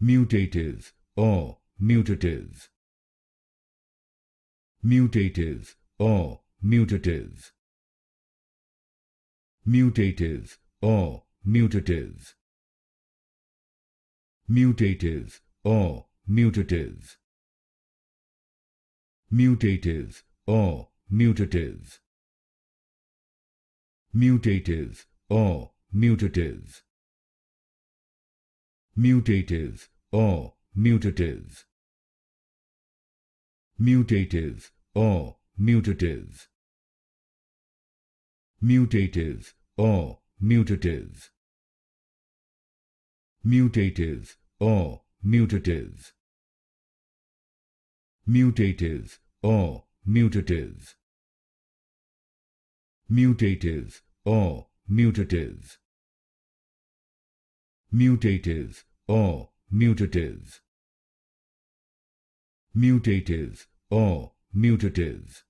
mutative or mutative, mutative or mutative, mutative or mutative, mutative or mutative, mutative or mutative, mutative or mutative, mutative or mutative, mutative or mutative, mutative or mutative, mutative or mutative, mutative or mutative, mutative or mutative, mutative or mutative, mutative or mutative,